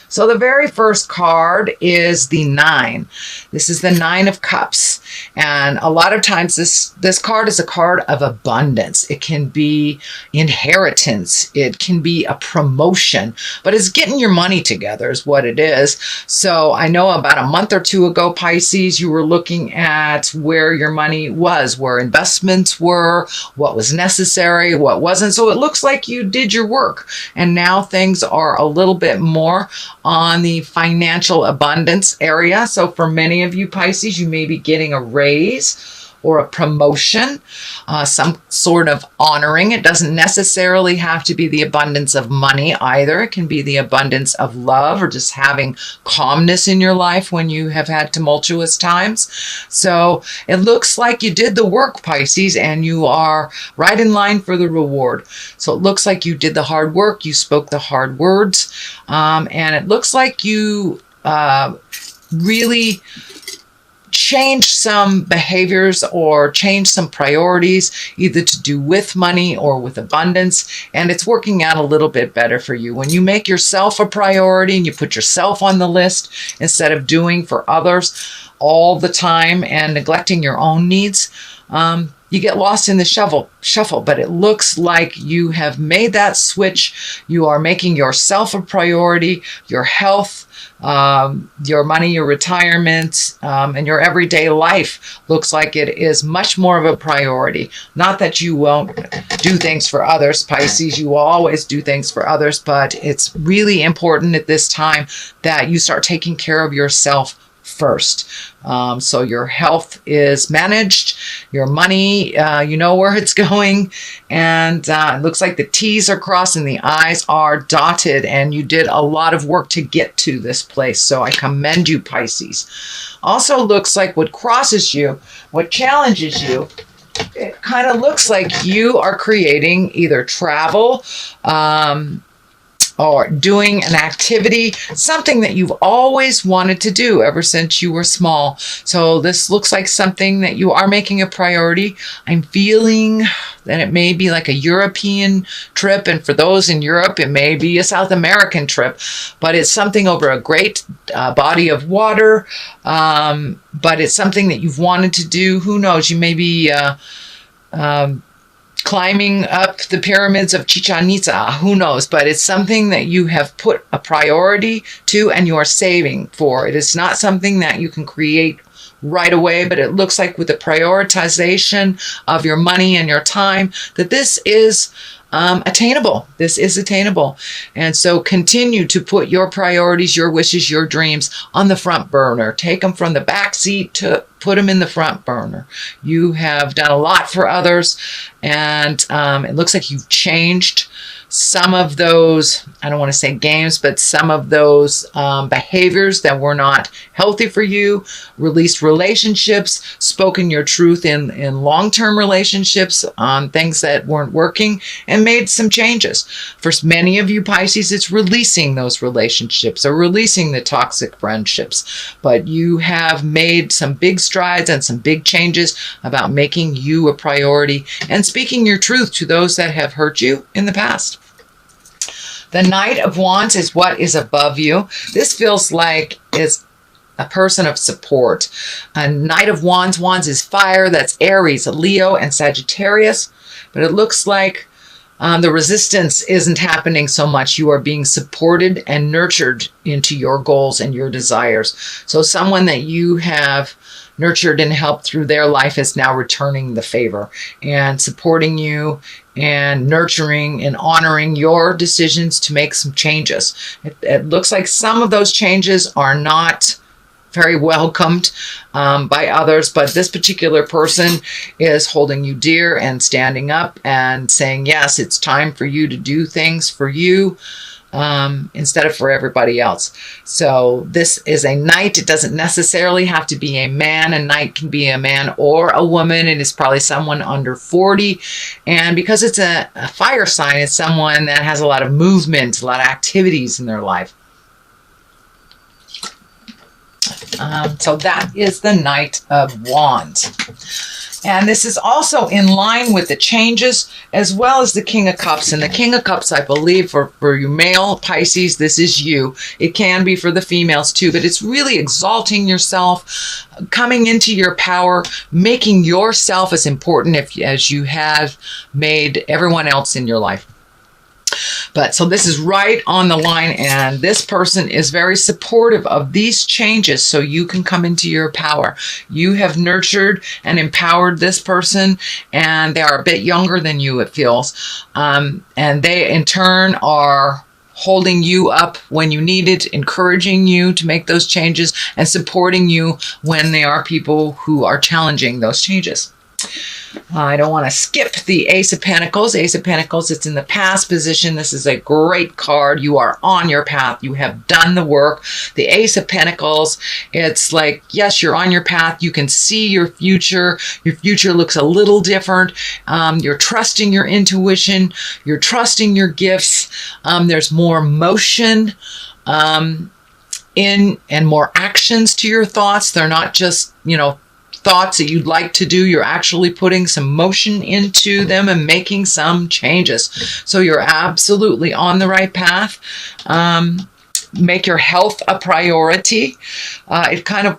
So the very first card is the 9. This is the 9 of Cups. And a lot of times this card is a card of abundance. It can be inheritance. It can be a promotion, but it's getting your money together is what it is. So I know about a month or two ago, Pisces, you were looking at where your money was, where investments were, what was necessary, what wasn't. So it looks like you did your work. And now things are a little bit more on the financial abundance area. So for many of you Pisces, you may be getting a raise or a promotion, some sort of honoring. It doesn't necessarily have to be the abundance of money either. It can be the abundance of love or just having calmness in your life when you have had tumultuous times. So it looks like you did the work, Pisces, and you are right in line for the reward. So it looks like you did the hard work. You spoke the hard words. And it looks like you really change some behaviors or change some priorities, either to do with money or with abundance, and it's working out a little bit better for you. When you make yourself a priority and you put yourself on the list instead of doing for others all the time and neglecting your own needs, you get lost in the shuffle, but it looks like you have made that switch. You are making yourself a priority, your health, your money, your retirement, and your everyday life looks like it is much more of a priority. Not that you won't do things for others, Pisces, you will always do things for others, but it's really important at this time that you start taking care of yourself first. So your health is managed, your money, you know where it's going, and it looks like the T's are crossed and the I's are dotted, and you did a lot of work to get to this place. So I commend you, Pisces. Also looks like what crosses you, what challenges you, it kind of looks like you are creating either travel, or doing an activity, something that you've always wanted to do ever since you were small. So this looks like something that you are making a priority. I'm feeling that it may be like a European trip, and for those in Europe, it may be a South American trip, but it's something over a great body of water, but it's something that you've wanted to do. Who knows? You may be climbing up the pyramids of Chichen Itza, who knows, but it's something that you have put a priority to and you are saving for. It is not something that you can create right away, but it looks like with the prioritization of your money and your time that this is attainable. This is attainable. And so continue to put your priorities, your wishes, your dreams on the front burner. Take them from the back seat to put them in the front burner. You have done a lot for others, and it looks like you've changed some of those, I don't want to say games, but some of those behaviors that were not healthy for you, released relationships, spoken your truth in long-term relationships on things that weren't working, and made some changes. For many of you Pisces, it's releasing those relationships or releasing the toxic friendships. But you have made some big strides and some big changes about making you a priority and speaking your truth to those that have hurt you in the past. The Knight of Wands is what is above you. This feels like it's a person of support. A Knight of Wands, Wands is fire. That's Aries, Leo, and Sagittarius. But it looks like the resistance isn't happening so much. You are being supported and nurtured into your goals and your desires. So someone that you have nurtured and helped through their life is now returning the favor and supporting you and nurturing and honoring your decisions to make some changes. It looks like some of those changes are not very welcomed by others, but this particular person is holding you dear and standing up and saying, yes, it's time for you to do things for you instead of for everybody else. So this is a knight. It doesn't necessarily have to be a man. A knight can be a man or a woman. It is probably someone under 40. And because it's a fire sign, it's someone that has a lot of movement, a lot of activities in their life. So that is the Knight of Wands. And this is also in line with the changes as well as the King of Cups. And the King of Cups, I believe, for you male Pisces, this is you. It can be for the females too, but it's really exalting yourself, coming into your power, making yourself as important as you have made everyone else in your life. But so this is right on the line, and this person is very supportive of these changes so you can come into your power. You have nurtured and empowered this person, and they are a bit younger than you, it feels. And they in turn are holding you up when you need it, encouraging you to make those changes, and supporting you when they are people who are challenging those changes. I don't want to skip the Ace of Pentacles. Ace of Pentacles, it's in the past position. This is a great card. You are on your path. You have done the work. The Ace of Pentacles, it's like, yes, you're on your path. You can see your future. Your future looks a little different. You're trusting your intuition. You're trusting your gifts. There's more motion in and more actions to your thoughts. They're not just, thoughts that you'd like to do. You're actually putting some motion into them and making some changes. So you're absolutely on the right path. Make your health a priority. It kind of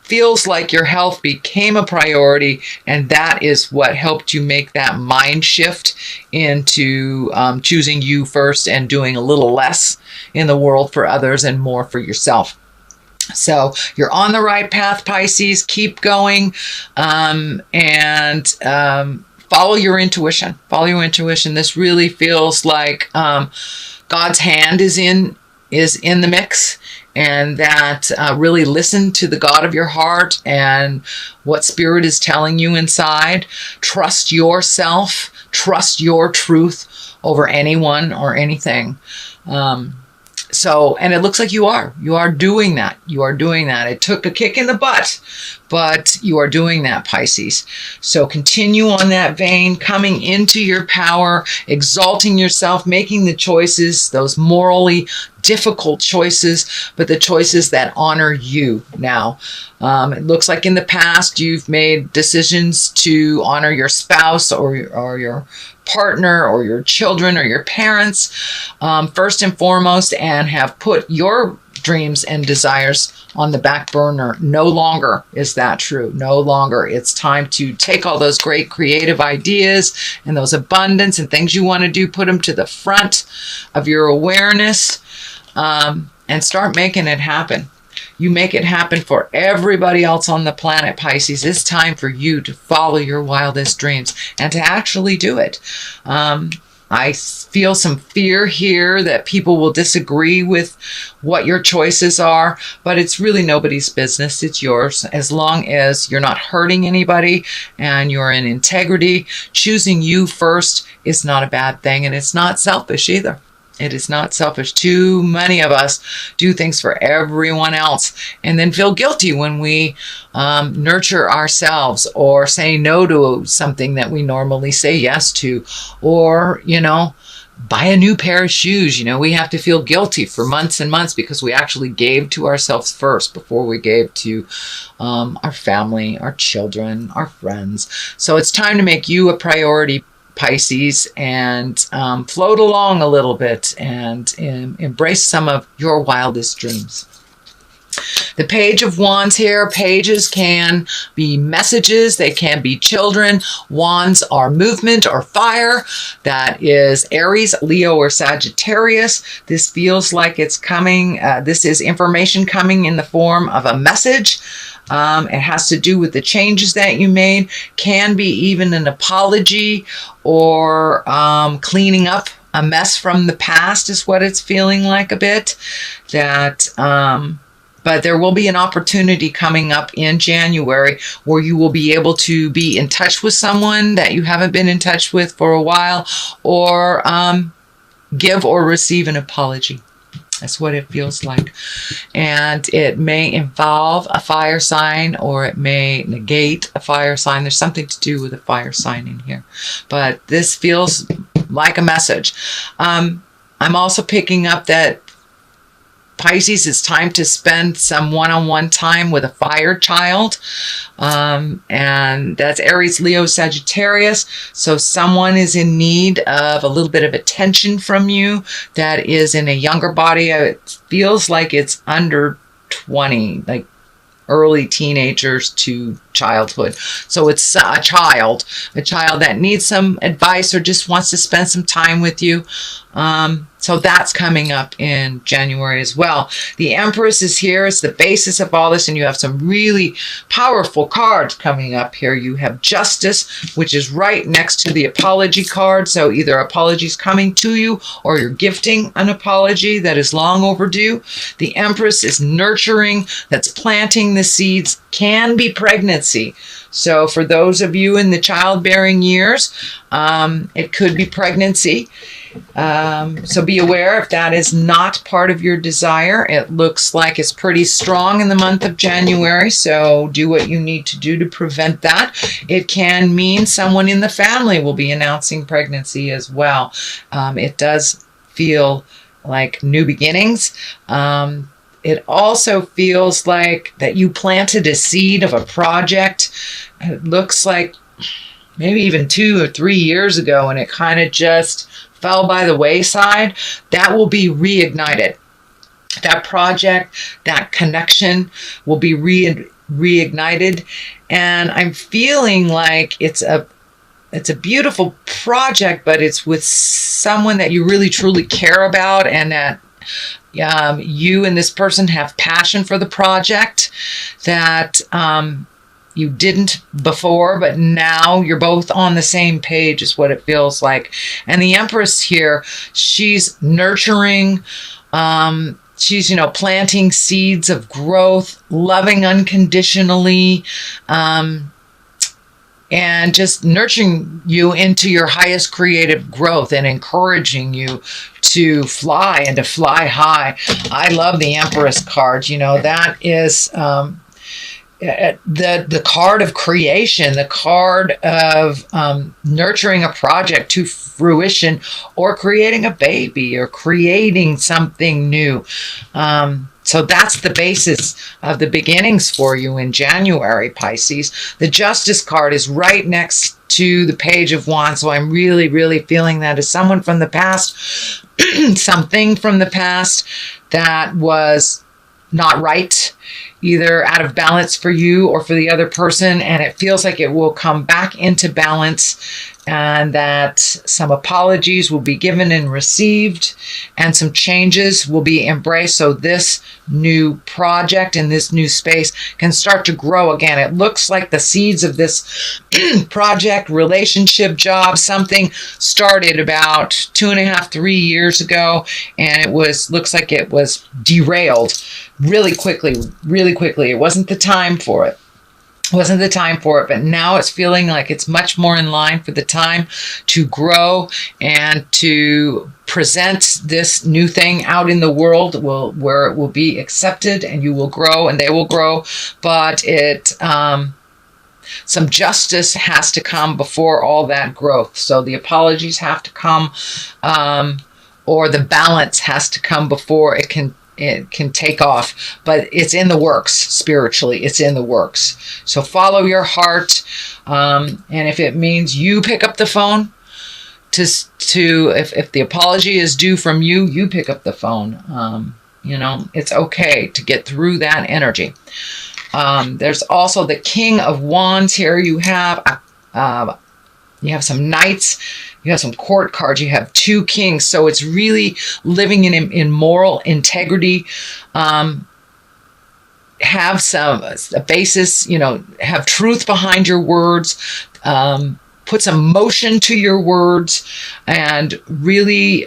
feels like your health became a priority, and that is what helped you make that mind shift into choosing you first and doing a little less in the world for others and more for yourself. So you're on the right path, Pisces. Keep going, and follow your intuition. Follow your intuition. This really feels like God's hand is in the mix, and that really listen to the God of your heart and what Spirit is telling you inside. Trust yourself. Trust your truth over anyone or anything. And it looks like you are doing that. You are doing that. It took a kick in the butt, but you are doing that, Pisces. So continue on that vein, coming into your power, exalting yourself, making the choices, those morally difficult choices, but the choices that honor you now. It looks like in the past you've made decisions to honor your spouse or your partner or your children or your parents first and foremost, and have put your dreams and desires on the back burner. No longer is that true. No longer. It's time to take all those great creative ideas and those abundance and things you want to do, put them to the front of your awareness, and start making it happen. You make it happen for everybody else on the planet, Pisces. It's time for you to follow your wildest dreams and to actually do it. I feel some fear here that people will disagree with what your choices are, but it's really nobody's business. It's yours. As long as you're not hurting anybody and you're in integrity, choosing you first is not a bad thing, and it's not selfish either. It is not selfish. Too many of us do things for everyone else and then feel guilty when we nurture ourselves or say no to something that we normally say yes to, or, buy a new pair of shoes. We have to feel guilty for months and months because we actually gave to ourselves first before we gave to our family, our children, our friends. So it's time to make you a priority, Pisces, and float along a little bit and embrace some of your wildest dreams. The Page of Wands here. Pages can be messages. They can be children. Wands are movement or fire. That is Aries, Leo, or Sagittarius. This feels like it's coming. This is information coming in the form of a message. It has to do with the changes that you made. Can be even an apology or cleaning up a mess from the past is what it's feeling like a bit. But there will be an opportunity coming up in January where you will be able to be in touch with someone that you haven't been in touch with for a while, or give or receive an apology. That's what it feels like. And it may involve a fire sign, or it may negate a fire sign. There's something to do with a fire sign in here. But this feels like a message. I'm also picking up that Pisces, it's time to spend some one-on-one time with a fire child. And that's Aries, Leo, Sagittarius. So someone is in need of a little bit of attention from you that is in a younger body. It feels like it's under 20, like early teenagers to childhood. So it's a child that needs some advice or just wants to spend some time with you. So that's coming up in January as well. The Empress is here. It's the basis of all this, and you have some really powerful cards coming up here. You have Justice, which is right next to the apology card. So either apologies coming to you or you're gifting an apology that is long overdue. The Empress is nurturing, that's planting the seeds, can be pregnancy. So for those of you in the childbearing years, it could be pregnancy. So be aware if that is not part of your desire. It looks like it's pretty strong in the month of January, so do what you need to do to prevent that. It can mean someone in the family will be announcing pregnancy as well. It does feel like new beginnings. It also feels like that you planted a seed of a project. It looks like maybe even 2 or 3 years ago, and it kind of just fell by the wayside. That will be reignited. That project, that connection will be reignited. And I'm feeling like it's a beautiful project, but it's with someone that you really truly care about, and that you and this person have passion for the project that you didn't before, but now you're both on the same page is what it feels like. And the Empress here, she's nurturing, she's, planting seeds of growth, loving unconditionally, and just nurturing you into your highest creative growth and encouraging you to fly and to fly high. I love the Empress card. That is the card of creation, the card of nurturing a project to fruition, or creating a baby, or creating something new. So that's the basis of the beginnings for you in January, Pisces. The Justice card is right next to the Page of Wands. So I'm really, really feeling that as someone from the past, something from the past that was not right, either out of balance for you or for the other person, and it feels like it will come back into balance, and that some apologies will be given and received, and some changes will be embraced, so this new project and this new space can start to grow again. It looks like the seeds of this project, relationship, job, something started about 2.5, 3 years ago, and looks like it was derailed really quickly. It wasn't the time for it. But now it's feeling like it's much more in line for the time to grow and to present this new thing out in the world, where it will be accepted, and you will grow and they will grow. But some justice has to come before all that growth. So the apologies have to come, or the balance has to come before it can take off. But it's in the works spiritually. It's in the works. So follow your heart. And if it means you pick up the phone if the apology is due from you, you pick up the phone. It's okay to get through that energy. There's also the King of Wands here. You have some knights. You have some court cards. You have 2 kings. So it's really living in moral integrity. Have a basis, have truth behind your words. Put some motion to your words, and really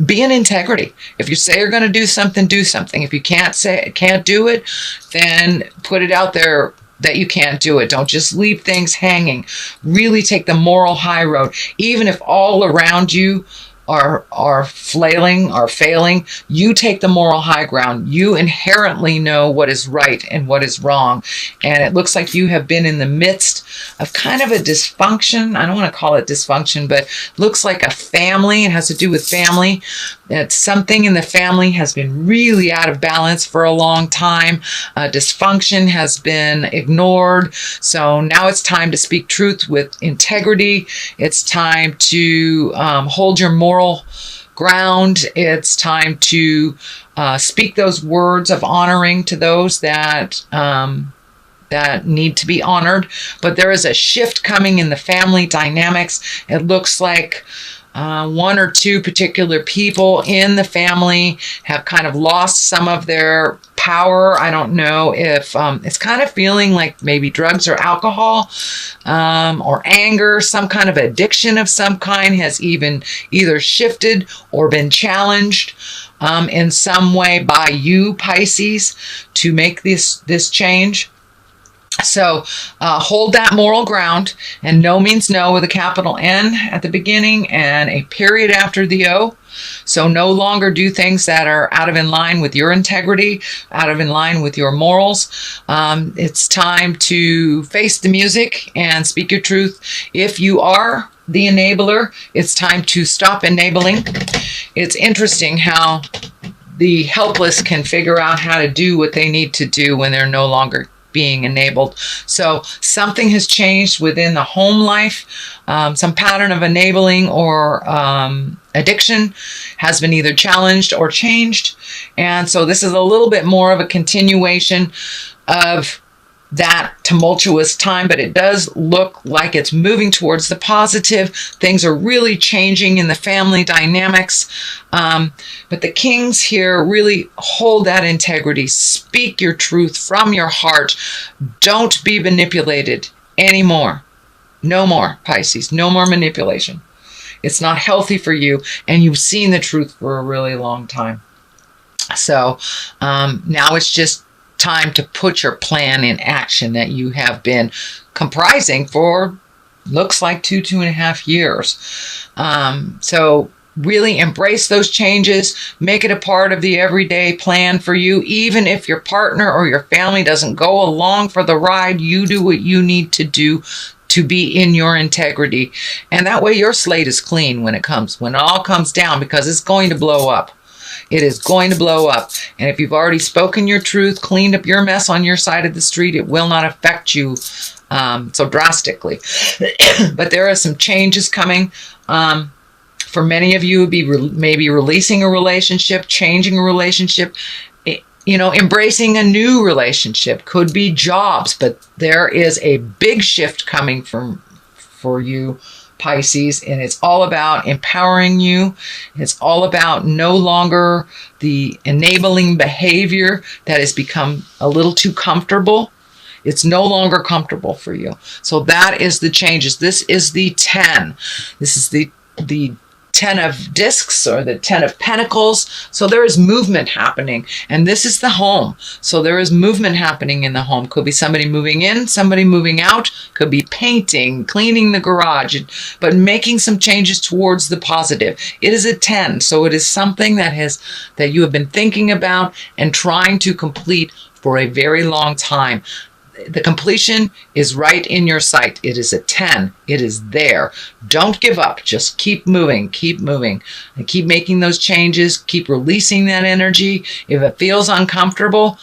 be in integrity. If you say you're going to do something, do something. If you can't do it, then put it out there that you can't do it. Don't just leave things hanging. Really take the moral high road. Even if all around you are flailing, are failing, you take the moral high ground. You inherently know what is right and what is wrong. And it looks like you have been in the midst of kind of a dysfunction. I don't want to call it dysfunction, but looks like a family. It has to do with family. That something in the family has been really out of balance for a long time. Dysfunction has been ignored. So now it's time to speak truth with integrity. It's time to hold your moral ground. It's time to speak those words of honoring to those that need to be honored. But there is a shift coming in the family dynamics. It looks like one or two particular people in the family have kind of lost some of their power. I don't know if it's kind of feeling like maybe drugs or alcohol or anger, some kind of addiction of some kind has either shifted or been challenged in some way by you, Pisces, to make this change. So hold that moral ground, and no means no with a capital N at the beginning and a period after the O. So no longer do things that are out of in line with your integrity, out of in line with your morals. It's time to face the music and speak your truth. If you are the enabler, it's time to stop enabling. It's interesting how the helpless can figure out how to do what they need to do when they're no longer being enabled. So something has changed within the home life. Some pattern of enabling or addiction has been either challenged or changed. And so this is a little bit more of a continuation of that tumultuous time, but it does look like it's moving towards the positive. Things are really changing in the family dynamics. But the kings here really hold that integrity. Speak your truth from your heart. Don't be manipulated anymore. No more, Pisces. No more manipulation. It's not healthy for you, and you've seen the truth for a really long time. So now it's just time to put your plan in action that you have been comprising for looks like 2.5 years. So really embrace those changes, make it a part of the everyday plan for you. Even if your partner or your family doesn't go along for the ride, you do what you need to do to be in your integrity. And that way your slate is clean when it all comes down, because it's going to blow up. It is going to blow up. And if you've already spoken your truth, cleaned up your mess on your side of the street, it will not affect you so drastically. But there are some changes coming. For many of you, it would be maybe releasing a relationship, changing a relationship, embracing a new relationship. Could be jobs, but there is a big shift coming for you, Pisces, and it's all about empowering you. It's all about no longer the enabling behavior that has become a little too comfortable. It's no longer comfortable for you. So that is the changes. This is the 10. This is the 10 of discs, or the 10 of pentacles. So there is movement happening, and this is the home. So there is movement happening in the home. Could be somebody moving in, somebody moving out, could be painting, cleaning the garage, but making some changes towards the positive. It is a 10. So it is something that you have been thinking about and trying to complete for a very long time. The completion is right in your sight. It is a 10. It is there. Don't give up. Just keep moving, and keep making those changes. Keep releasing that energy. If it feels uncomfortable,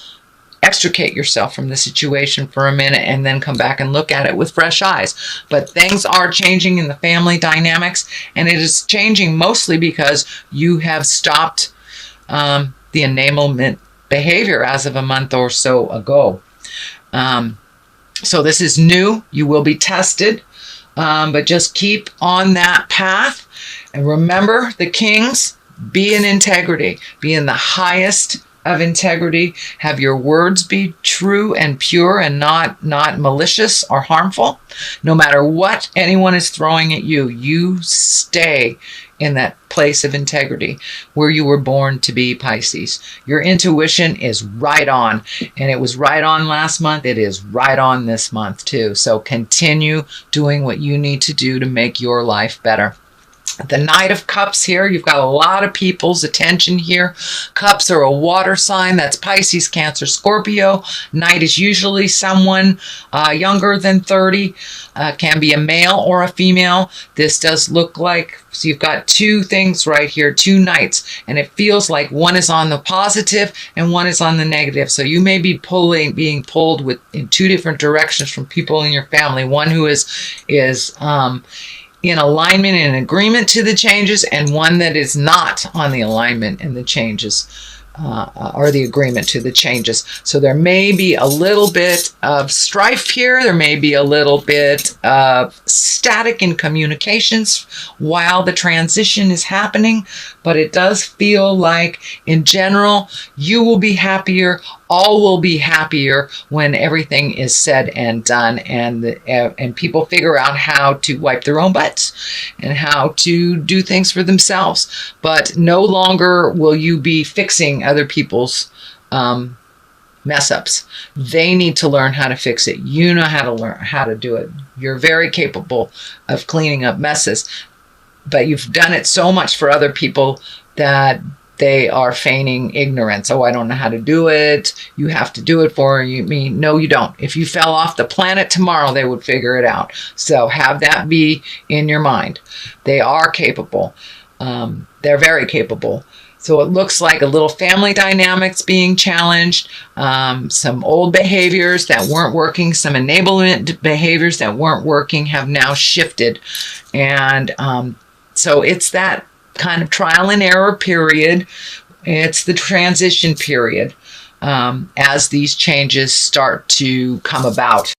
extricate yourself from the situation for a minute and then come back and look at it with fresh eyes. But things are changing in the family dynamics, and it is changing mostly because you have stopped the enablement behavior as of a month or so ago. So this is new. You will be tested, but just keep on that path. And remember, the kings, be in integrity, be in the highest of integrity. Have your words be true and pure and not malicious or harmful. No matter what anyone is throwing at you, you stay in that place of integrity where you were born to be, Pisces. Your intuition is right on, and it was right on last month. It is right on this month too. So continue doing what you need to do to make your life better. The Knight of Cups here, you've got a lot of people's attention here. Cups are a water sign. That's Pisces, Cancer, Scorpio. Knight is usually someone younger than 30. Can be a male or a female. This does look like, so you've got two things right here, two knights, and it feels like one is on the positive and one is on the negative. So you may be being pulled in two different directions from people in your family. One who is in alignment and agreement to the changes, and one that is not on the alignment and the changes or the agreement to the changes. So there may be a little bit of strife here. There may be a little bit of static in communications while the transition is happening, but it does feel like in general you will be happier. All will be happier when everything is said and done, and people figure out how to wipe their own butts and how to do things for themselves. But no longer will you be fixing other people's mess ups. They need to learn how to fix it. You know how to learn how to do it. You're very capable of cleaning up messes, but you've done it so much for other people that they are feigning ignorance. Oh, I don't know how to do it. You have to do it for me. No, you don't. If you fell off the planet tomorrow, they would figure it out. So have that be in your mind. They are capable. They're very capable. So it looks like a little family dynamics being challenged, some old behaviors that weren't working, some enablement behaviors that weren't working have now shifted. And so it's that kind of trial and error period. It's the transition period as these changes start to come about.